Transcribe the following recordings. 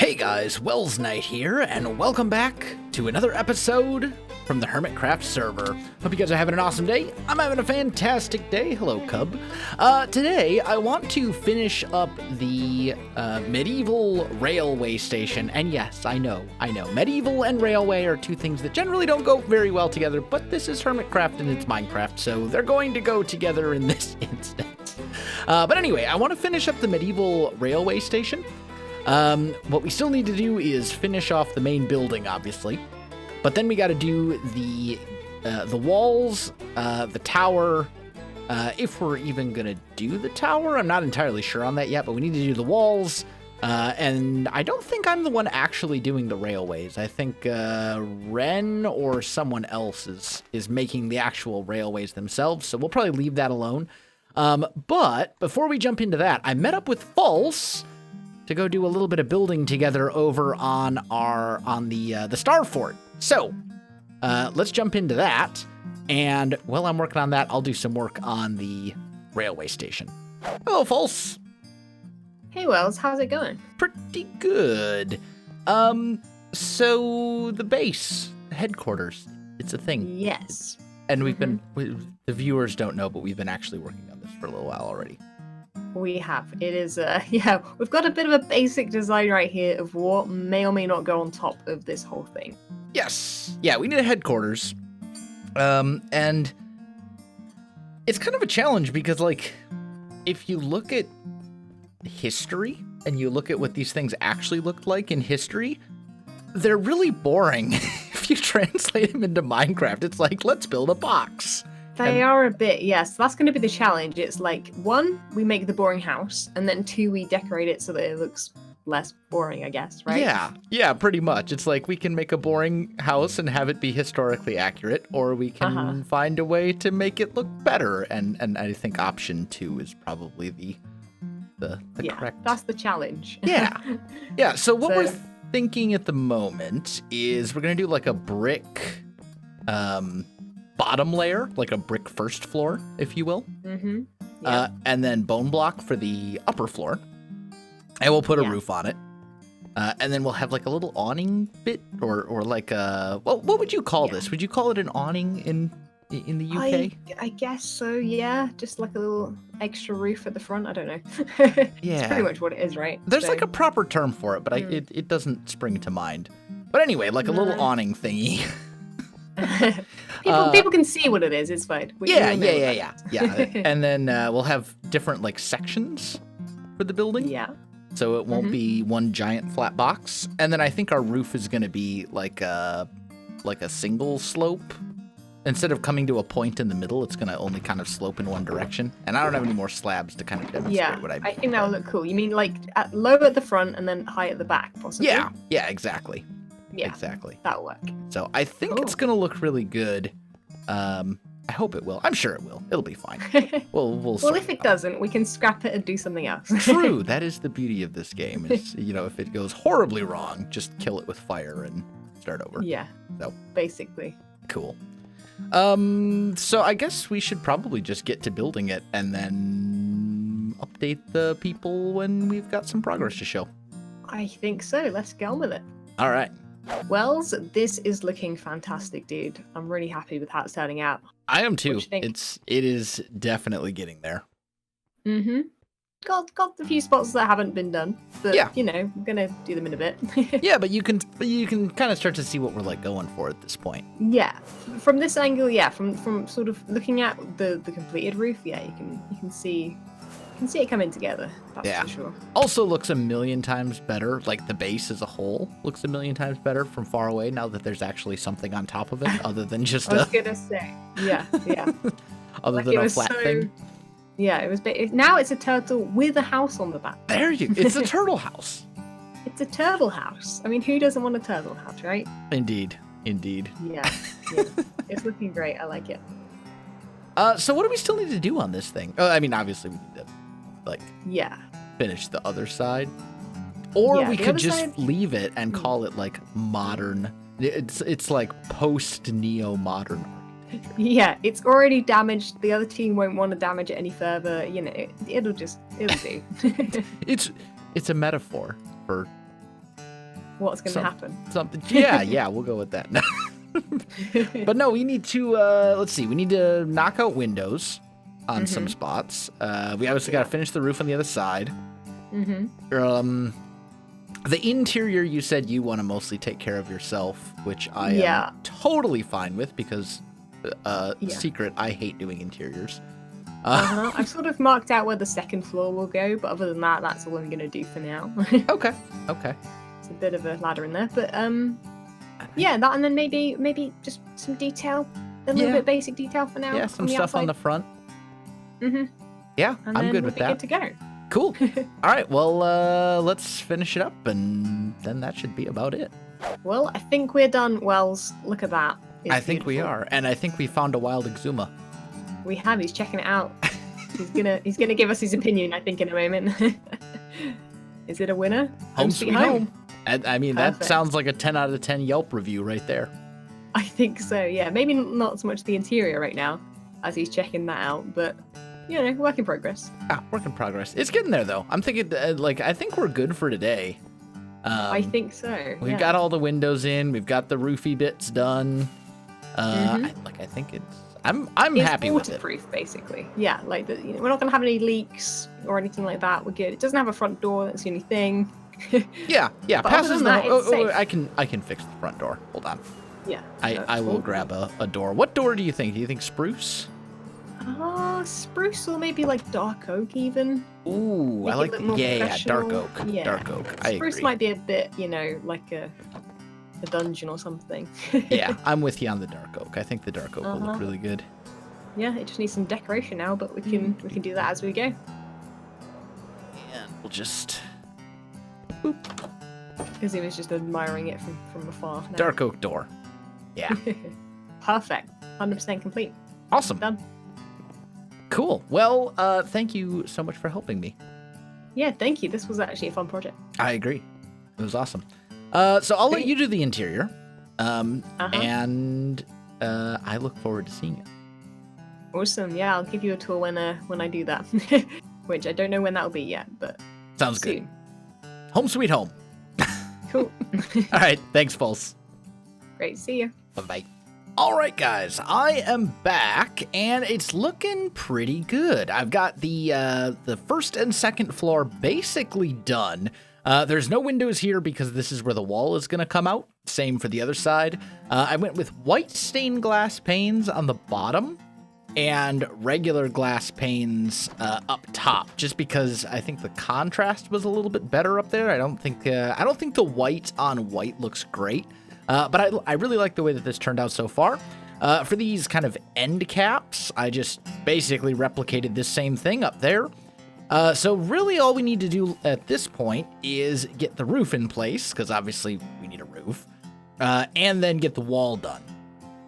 Hey guys, Welsknight here, and welcome back to another episode from the Hermitcraft server. Hope you guys are having an awesome day. I'm having a fantastic day. Hello, Cub. Today, I want to finish up the medieval railway station. And yes, I know, medieval and railway are two things that generally don't go very well together, but this is Hermitcraft and it's Minecraft, so they're going to go together in this instance. But anyway, I want to finish up the medieval railway station. What we still need to do is finish off the main building, obviously. But then we got to do the walls, the tower. If we're even gonna do the tower, I'm not entirely sure on that yet. But we need to do the walls, and I don't think I'm the one actually doing the railways. I think Ren or someone else is making the actual railways themselves. So we'll probably leave that alone. But before we jump into that, I met up with False to go do a little bit of building together over on the Star Fort. So, let's jump into that. And while I'm working on that, I'll do some work on the railway station. Hello, False. Hey, Wells, how's it going? Pretty good. So the base, headquarters, it's a thing. Yes. And the viewers don't know, but we've been actually working on this for a little while already. We have. It is, we've got a bit of a basic design right here of what may or may not go on top of this whole thing. Yes. Yeah, we need a headquarters. And it's kind of a challenge because, like, if you look at history and you look at what these things actually looked like in history, they're really boring. If you translate them into Minecraft, it's like, let's build a box. They are a bit, yes. That's going to be the challenge. It's like, one, we make the boring house, and then two, we decorate it so that it looks less boring, I guess, right? Yeah, pretty much. It's like we can make a boring house and have it be historically accurate, or we can find a way to make it look better. And I think option 2 is probably the correct. That's the challenge. Yeah. So what we're thinking at the moment is we're gonna do like a brick bottom layer, like a brick first floor, if you will. Mm-hmm. Yeah. And then bone block for the upper floor. And we'll put a roof on it. And then we'll have like a little awning bit or like a, what would you call this? Would you call it an awning in the UK? I guess so, yeah. Just like a little extra roof at the front. I don't know. Yeah. It's pretty much what it is, right? There's like a proper term for it, but it doesn't spring to mind. But anyway, like a little awning thingy. People can see what it is. It's fine. Yeah. And then we'll have different like sections for the building. Yeah. So it won't be one giant flat box. And then I think our roof is going to be like a single slope. Instead of coming to a point in the middle, it's going to only kind of slope in one direction. And I don't have any more slabs to kind of demonstrate what I mean. I think that would look cool. You mean like low at the front and then high at the back, possibly? Yeah, exactly. Yeah, exactly. That'll work. So I think it's going to look really good. I hope it will. I'm sure it will. It'll be fine. Well, if it doesn't, we can scrap it and do something else. True. That is the beauty of this game. Is if it goes horribly wrong, just kill it with fire and start over. Yeah. So basically. Cool. So I guess we should probably just get to building it and then update the people when we've got some progress to show. I think so. Let's get on with it. All right. Wells, this is looking fantastic, dude. I'm really happy with how it's turning out. I am too. It is definitely getting there. Mm-hmm. Got a few spots that haven't been done, but we're gonna do them in a bit. Yeah, but you can kind of start to see what we're like going for at this point. Yeah, from this angle, from sort of looking at the completed roof, you can see it coming together. That's for sure. Also looks a million times better. Like the base as a whole looks a million times better from far away now that there's actually something on top of it other than just I was gonna say, yeah. Other than a flat thing. Yeah, it was. Now it's a turtle with a house on the back. It's a turtle house. It's a turtle house. I mean, who doesn't want a turtle house, right? Indeed. Yeah. It's looking great. I like it. So what do we still need to do on this thing? I mean, obviously we need to, finish the other side. Or we could just leave it and call it, like, modern. It's like post-neo-modern architecture. Yeah, it's already damaged. The other team won't want to damage it any further. It'll do. It's a metaphor for what's going to happen. Something. Yeah, we'll go with that. But no, we need to, let's see, we need to knock out windows on some spots. We obviously got to finish the roof on the other side. The interior, you said you want to mostly take care of yourself, which I am totally fine with because, secret, I hate doing interiors. I've sort of marked out where the second floor will go, but other than that, that's all I'm going to do for now. Okay. It's a bit of a ladder in there, but yeah, that, and then maybe just some detail, a little bit basic detail for now. Yeah, some stuff on the front. Yeah, and I'm good with that. Good to go. Cool. All right, well, let's finish it up, and then that should be about it. Well, I think we're done, Wells. Look at that. I think we are, and I think we found a wild exuma. We have. He's checking it out. He's gonna give us his opinion, I think, in a moment. Is it a winner? Home sweet home. I mean, Perfect. That sounds like a 10 out of 10 Yelp review right there. I think so, yeah. Maybe not so much the interior right now, as he's checking that out, but, you know, work in progress. Work in progress. It's getting there, though. I'm thinking, I think we're good for today. I think so. We've got all the windows in. We've got the roofy bits done. I think it's... I'm happy with it. It's waterproof, basically. Yeah, like, we're not going to have any leaks or anything like that. We're good. It doesn't have a front door. That's the only thing. Yeah. But Passes other than that, it's safe. I can fix the front door. Hold on. Yeah. I will grab a door. What door do you think? Do you think spruce? Spruce or maybe like dark oak even. Ooh, Make I like dark oak. Yeah. Dark oak. Spruce might be a bit, like a dungeon or something. Yeah, I'm with you on the dark oak. I think the dark oak will look really good. Yeah, it just needs some decoration now, but we can do that as we go. And we'll just boop. Because he was just admiring it from afar. Now. Dark oak door. Yeah. Perfect. 100% complete. Awesome. Done. Cool. Well, thank you so much for helping me. Yeah, thank you. This was actually a fun project. I agree. It was awesome. So I'll let you do the interior. And I look forward to seeing it. Awesome. Yeah, I'll give you a tour when I do that. Which I don't know when that'll be yet, but sounds soon. Good. Home sweet home. Cool. All right. Thanks, Pulse. Great. See you. Bye-bye. All right, guys, I am back, and it's looking pretty good. I've got the first and second floor basically done. There's no windows here because this is where the wall is going to come out. Same for the other side. I went with white stained glass panes on the bottom and regular glass panes up top, just because I think the contrast was a little bit better up there. I don't think the white on white looks great. But I really like the way that this turned out so far. For these kind of end caps, I just basically replicated this same thing up there. So really all we need to do at this point is get the roof in place, because obviously we need a roof, and then get the wall done.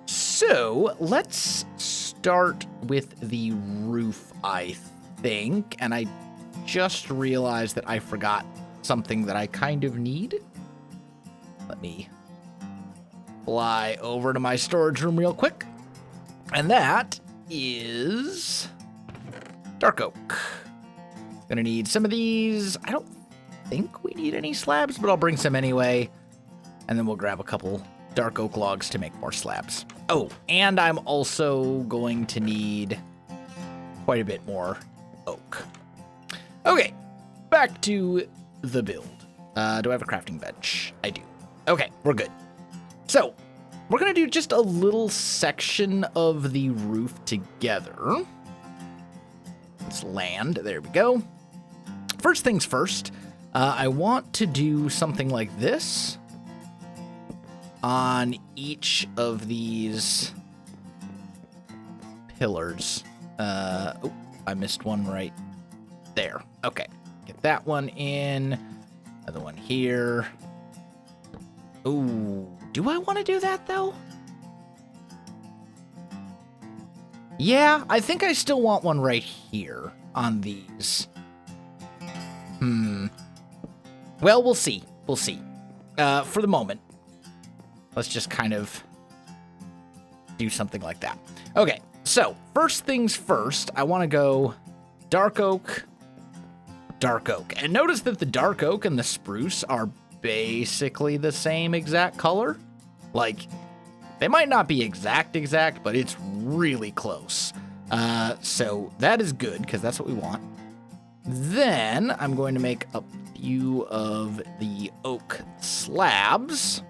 So let's start with the roof, I think. And I just realized that I forgot something that I kind of need. Let me fly over to my storage room real quick. And that is dark oak. Gonna need some of these. I don't think we need any slabs, but I'll bring some anyway. And then we'll grab a couple dark oak logs to make more slabs. Oh, and I'm also going to need quite a bit more oak. Okay, back to the build. Do I have a crafting bench? I do. Okay, we're good. So, we're going to do just a little section of the roof together. Let's land. There we go. First things first, I want to do something like this on each of these pillars. Oh, I missed one right there. Okay, get that one in. Another one here. Ooh. Do I want to do that, though? Yeah, I think I still want one right here on these. Well, we'll see. We'll see. For the moment, let's just kind of do something like that. Okay, so first things first, I want to go dark oak, dark oak. And notice that the dark oak and the spruce are basically the same exact color. Like, they might not be exact, but it's really close. So that is good, because that's what we want. Then I'm going to make a few of the oak slabs.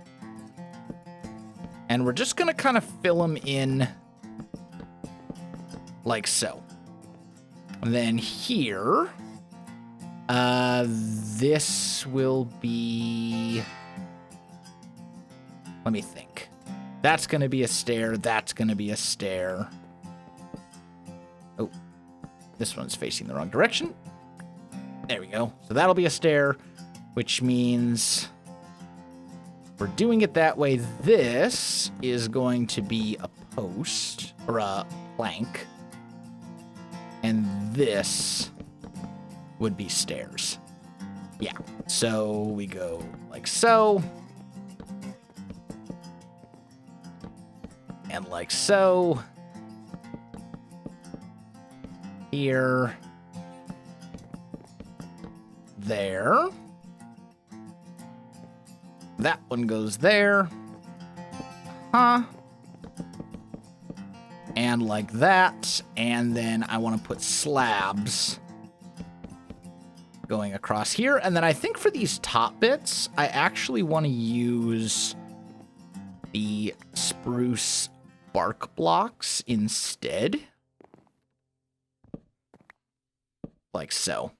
And we're just going to kind of fill them in like so. And then here, this will be, let me think. That's going to be a stair. That's going to be a stair. Oh, this one's facing the wrong direction. There we go. So that'll be a stair, which means we're doing it that way. This is going to be a post or a plank. And this would be stairs. Yeah. So we go like so. And like so. Here. There. That one goes there. Huh. And like that. And then I want to put slabs going across here. And then I think for these top bits, I actually want to use the spruce bark blocks instead. Like so.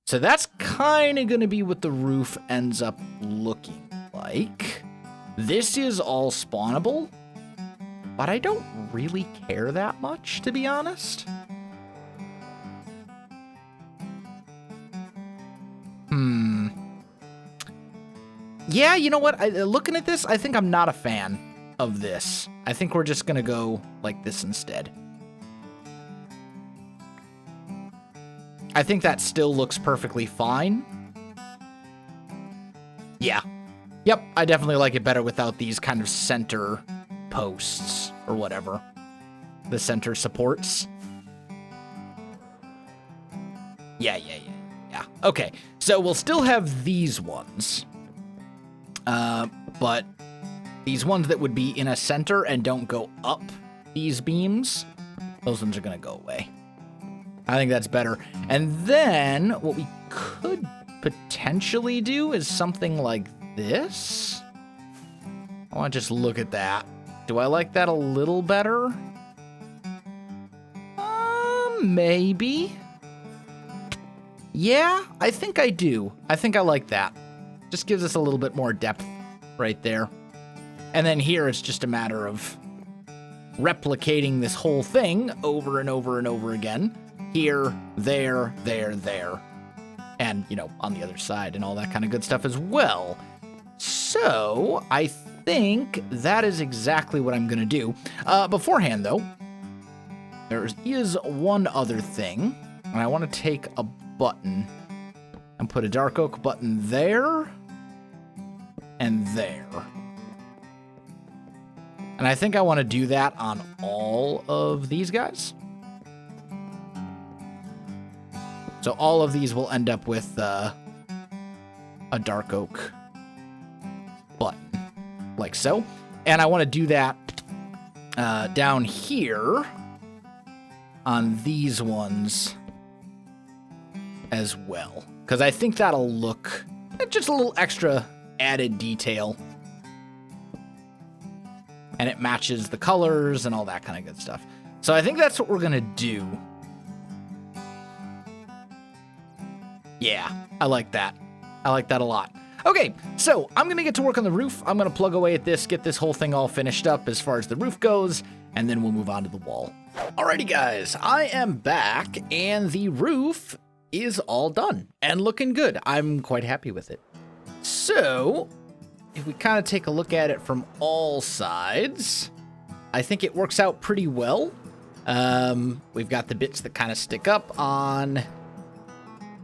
So that's kind of going to be what the roof ends up looking like. This is all spawnable, but I don't really care that much, to be honest. Yeah, you know what? Looking at this, I think I'm not a fan of this. I think we're just going to go like this instead. I think that still looks perfectly fine. Yeah. Yep, I definitely like it better without these kind of center posts or whatever. The center supports. Yeah. Okay, so we'll still have these ones. But these ones that would be in a center and don't go up these beams, those ones are going to go away. I think that's better. And then what we could potentially do is something like this. I want to just look at that. Do I like that a little better? Maybe. Yeah, I think I do. I think I like that. Just gives us a little bit more depth right there. And then here it's just a matter of replicating this whole thing over and over and over again. Here, there, there. And, you know, on the other side and all that kind of good stuff as well. So, I think that is exactly what I'm going to do. Beforehand, though, there is one other thing. And I want to take a button and put a dark oak button there and there. And I think I want to do that on all of these guys. So all of these will end up with a dark oak button, like so. And I want to do that down here on these ones as well. Because I think that'll look just a little extra added detail. And it matches the colors and all that kind of good stuff. So I think that's what we're going to do. Yeah, I like that. I like that a lot. Okay, so I'm going to get to work on the roof. I'm going to plug away at this, get this whole thing all finished up as far as the roof goes, and then we'll move on to the wall. Alrighty, guys, I am back, and the roof is all done and looking good. I'm quite happy with it. So, if we kind of take a look at it from all sides, I think it works out pretty well. We've got the bits that kind of stick up on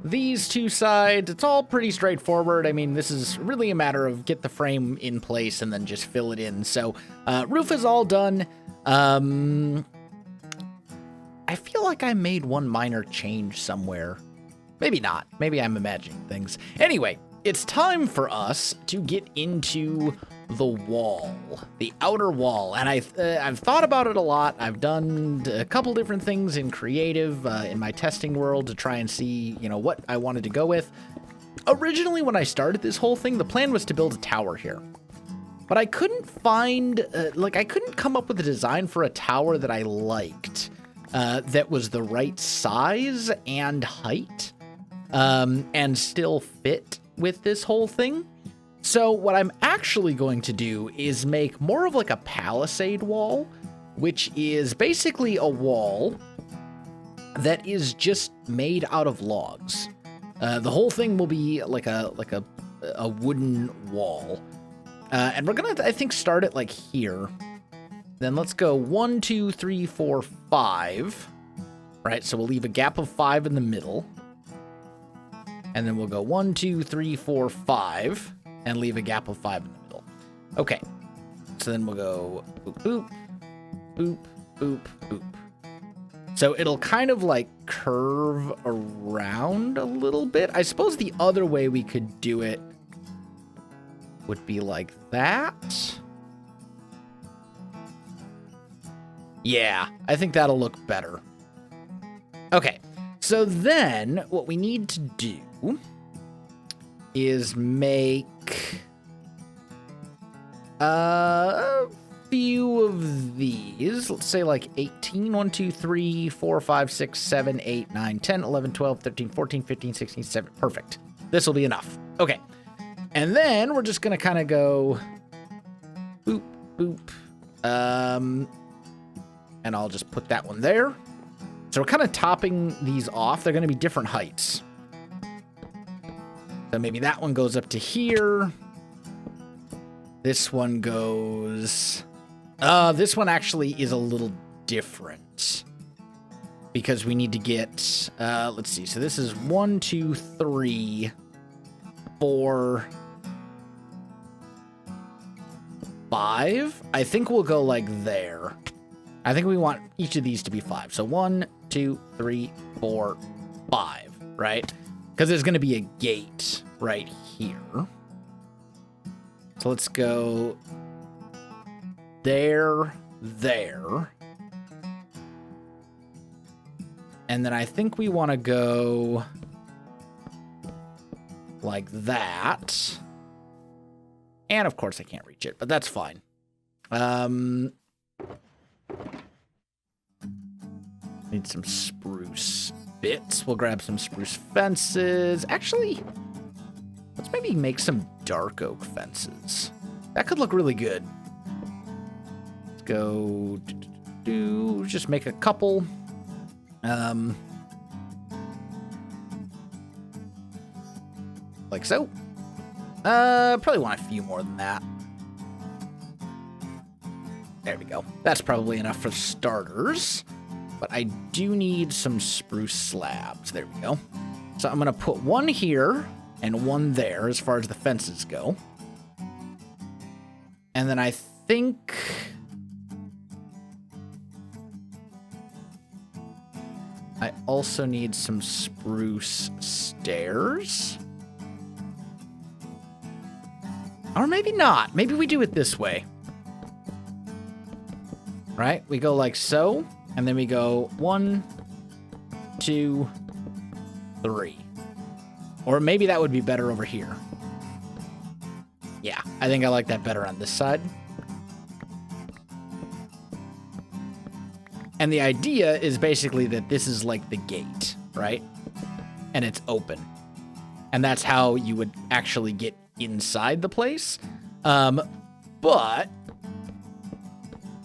these two sides. It's all pretty straightforward. I mean, this is really a matter of get the frame in place and then just fill it in. So, roof is all done. I feel like I made one minor change somewhere. Maybe not. Maybe I'm imagining things. Anyway, it's time for us to get into the wall, the outer wall. And I've thought about it a lot. I've done a couple different things in creative, in my testing world to try and see, you know, what I wanted to go with. Originally, when I started this whole thing, the plan was to build a tower here. But I couldn't find, I couldn't come up with a design for a tower that I liked, that was the right size and height, and still fit with this whole thing. So what I'm actually going to do is make more of like a palisade wall, which is basically a wall that is just made out of logs. The whole thing will be like a wooden wall. And we're gonna, I think, start it like here. Then let's go 1, 2, 3, 4, 5. Right, so we'll leave a gap of 5 in the middle. And then we'll go 1, 2, 3, 4, 5. And leave a gap of 5 in the middle. Okay. So then we'll go boop, boop, boop, boop, boop. So it'll kind of like curve around a little bit. I suppose the other way we could do it would be like that. Yeah, I think that'll look better. Okay, so then what we need to do is make a few of these. Let's say like 18. 1, 2, 3, 4, 5, 6, 7, 8, 9, 10, 11, 12, 13, 14, 15, 16, 17. Perfect. This will be enough. Okay. And then we're just going to kind of go boop, boop. And I'll just put that one there. So we're kind of topping these off. They're going to be different heights. So maybe that one goes up to here. This one goes... this one actually is a little different. Because we need to get... let's see. So this is 1, 2, 3, 4, 5. I think we'll go like there. I think we want each of these to be 5. So 1, 2, 3, 4, 5, right? Because there's going to be a gate right here. So let's go there, there. And then I think we want to go like that. And of course I can't reach it, but that's fine. Need some spruce bits. We'll grab some spruce fences. Actually, let's maybe make some dark oak fences. That could look really good. Let's go just make a couple. Like so. Probably want a few more than that. There we go. That's probably enough for starters. But I do need some spruce slabs. There we go. So I'm going to put one here and one there as far as the fences go. And then I think... I also need some spruce stairs. Or maybe not. Maybe we do it this way. Right? We go like so. And then we go 1, 2, 3. Or maybe that would be better over here. Yeah, I think I like that better on this side. And the idea is basically that this is like the gate, right? And it's open. And that's how you would actually get inside the place. But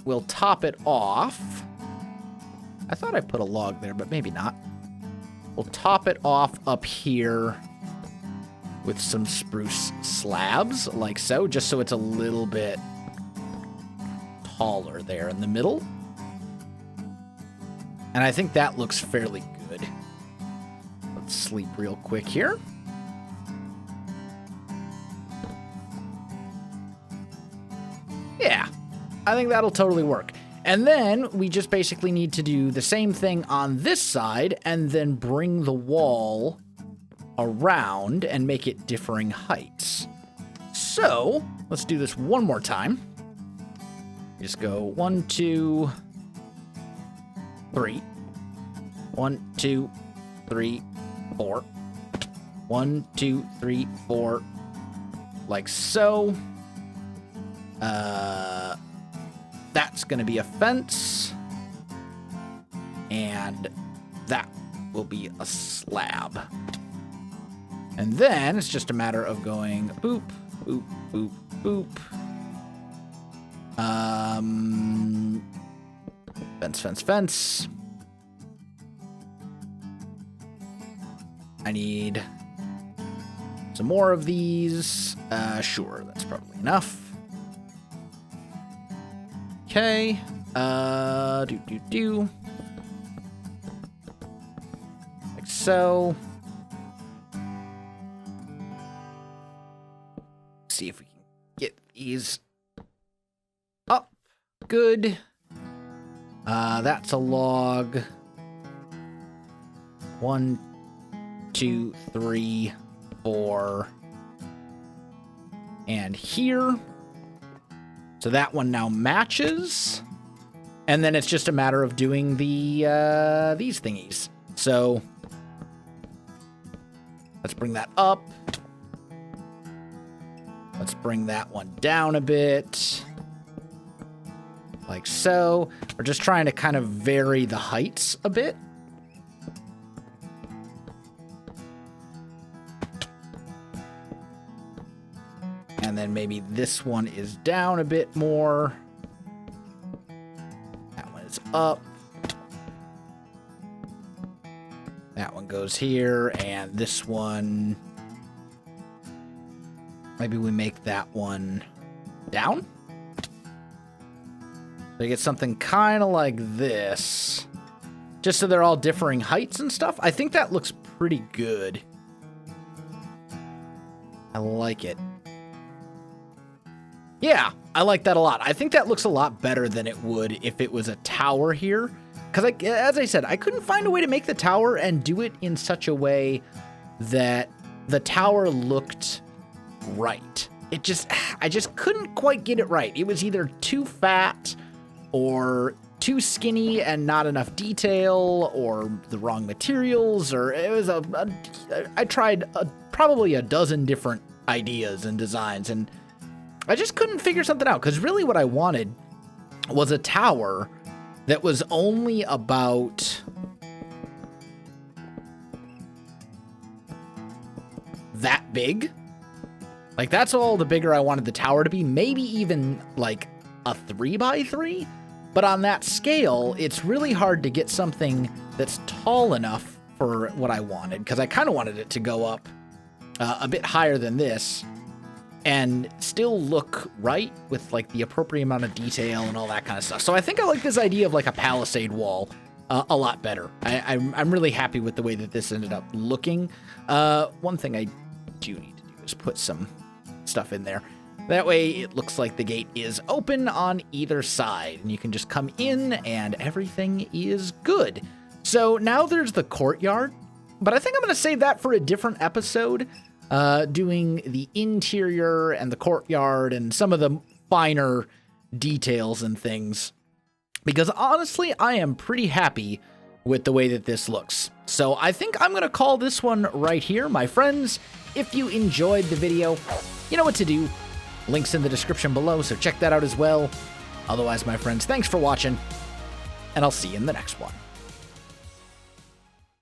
we'll top it off. I thought I put a log there, but maybe not. We'll top it off up here with some spruce slabs, like so, just so it's a little bit taller there in the middle. And I think that looks fairly good. Let's sleep real quick here. Yeah, I think that'll totally work. And then we just basically need to do the same thing on this side and then bring the wall around and make it differing heights. So let's do this one more time. Just go 1, 2, 3. 1, 2, 3, 4. 1, 2, 3, 4. Like so. That's going to be a fence. And that will be a slab. And then it's just a matter of going boop, boop, boop, boop. Fence, fence, fence. I need some more of these. Sure, that's probably enough. Okay. Do. Like so. See if we can get these up. Good. That's a log. 1, 2, 3, 4. And here. So that one now matches. And then it's just a matter of doing the these thingies. So let's bring that up. Let's bring that one down a bit. Like so. We're just trying to kind of vary the heights a bit. And then maybe this one is down a bit more. That one is up. That one goes here, and this one... Maybe we make that one down? So you get something kind of like this. Just so they're all differing heights and stuff. I think that looks pretty good. I like it. Yeah, I like that a lot. I think that looks a lot better than it would if it was a tower here. Because, as I said, I couldn't find a way to make the tower and do it in such a way that the tower looked right. I just couldn't quite get it right. It was either too fat or too skinny and not enough detail or the wrong materials, or it was I tried probably a dozen different ideas and designs, and I just couldn't figure something out, because really what I wanted was a tower that was only about that big. Like, that's all the bigger I wanted the tower to be. Maybe even like a 3x3. But on that scale, it's really hard to get something that's tall enough for what I wanted, because I kind of wanted it to go up a bit higher than this and still look right with like the appropriate amount of detail and all that kind of stuff. So I think I like this idea of like a Palisade Wall a lot better. I'm really happy with the way that this ended up looking. One thing I do need to do is put some stuff in there. That way it looks like the gate is open on either side, and you can just come in and everything is good. So now there's the courtyard, but I think I'm going to save that for a different episode, doing the interior and the courtyard and some of the finer details and things, because honestly, I am pretty happy with the way that this looks. So I think I'm going to call this one right here. My friends, if you enjoyed the video, you know what to do. Links in the description below, so check that out as well. Otherwise, my friends, thanks for watching, and I'll see you in the next one.